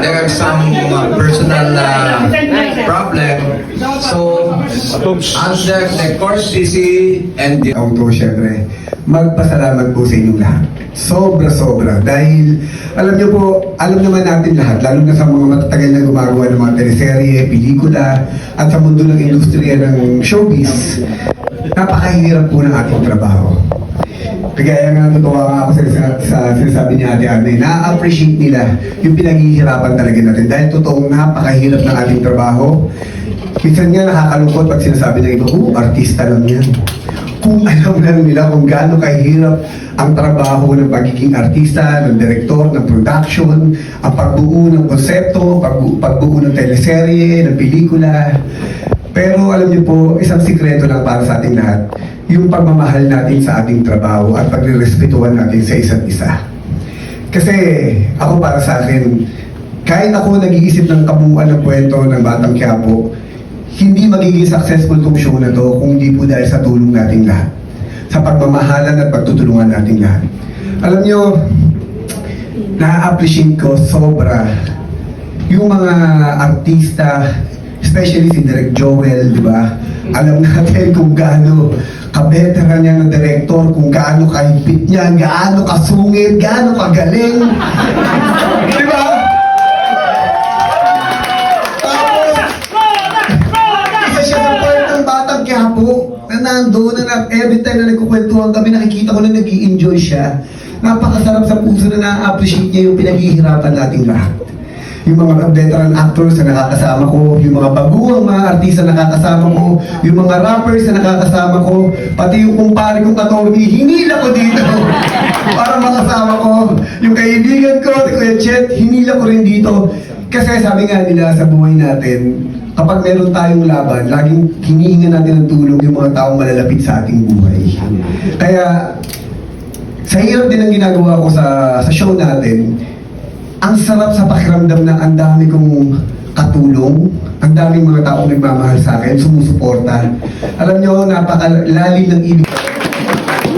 there are some personal problem. So, under the courtesy and the Auto, syempre, magpasalamat po sa inyong lahat. Sobra-sobra. Dahil, alam niyo po, alam naman natin lahat, lalo na sa mga matatagal na gumagawa ng mga teleserye, pelikula, at sa mundo ng industriya ng showbiz, napakahirap po ng ating trabaho. Kaya nga natutuwa nga ako sa sinasabi ni Ate Anne, na-appreciate nila yung pinaghihirapan talaga natin. Dahil totoong napakahirap ng ating trabaho. Minsan nga nakakalungkot pag sinasabi ng iba, artista lang yan. Kung alam lang nila kung gaano kahirap ang trabaho ng pagiging artista, ng direktor, ng production, ang pagbuo ng konsepto, pagbuo ng teleserye, ng pelikula. Pero alam niyo po, isang sikreto lang para sa ating lahat, yung pagmamahal natin sa ating trabaho at pagrerespetuhan natin sa isa't isa. Kasi ako para sa akin, kahit ako nag-iisip ng kabuuan ng kwento ng Batang Quiapo, hindi magiging successful tong show na to kung hindi po dahil sa tulong nating lahat. Sa pagmamahalan at pagtutulungan nating lahat. Alam nyo, na-appreciate ko sobra yung mga artista, especially si Direk Joel, di ba? Alam natin kung gaano ka-veteran niya ng director, kung gaano kahigpit niya, gaano kasungit, gaano kagaling. Di ba? Quiapo, na nandoon na every time na nagkukwentuhan kami, nakikita ko na nag-i-enjoy siya. Napakasarap sa puso na na-appreciate niya yung pinaghihirapan nating lahat. Yung mga veteran actors na nakakasama ko, yung mga baguang mga artista na nakakasama ko, yung mga rappers na nakakasama ko, pati yung kumpare kong attorney, hinila ko dito para makasama ko. Yung kaibigan ko, si Kuya Chet, hinila ko rin dito. Kasi sabi nga nila sa buhay natin, kapag meron tayong laban, laging hinihinga natin ng tulong yung mga taong malalapit sa ating buhay. Kaya, sa hirap din ang ginagawa ko sa show natin, ang sarap sa pakiramdam na ang dami kong katulong, ang daming mga taong nagmamahal sa akin, sumusuporta. Alam nyo, napakalalim ng ibig.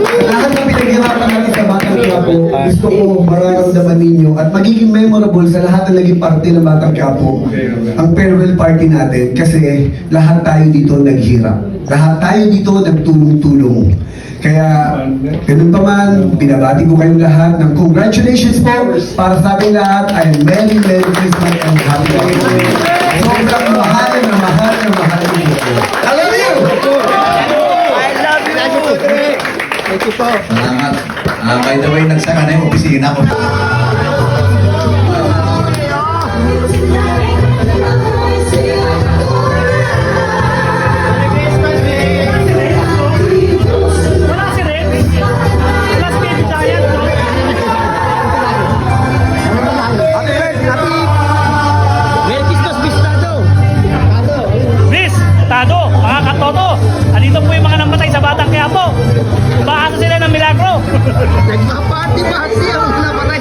Lahat ng pinaghirapan natin sa Batang Quiapo, gusto ko mararamdaman ninyo at magiging memorable sa lahat ng naging parte ng Batang Quiapo ang farewell party natin kasi lahat tayo dito naghirap. Lahat tayo dito nagtulong-tulong. Kaya, ganun pa man, binabati ko kayong lahat ng congratulations po para sa ating lahat ay Merry Christmas and Happy Holidays. Sobrang mahal na mahal na mahal niyo po. I love you! I love you! Thank you po. salamat. By the way, nagsara na yung opisina ko. Andito po yung mga namatay sa Batang Quiapo. Umaasa sila ng milagro. Nagpa-party-party ang namatay.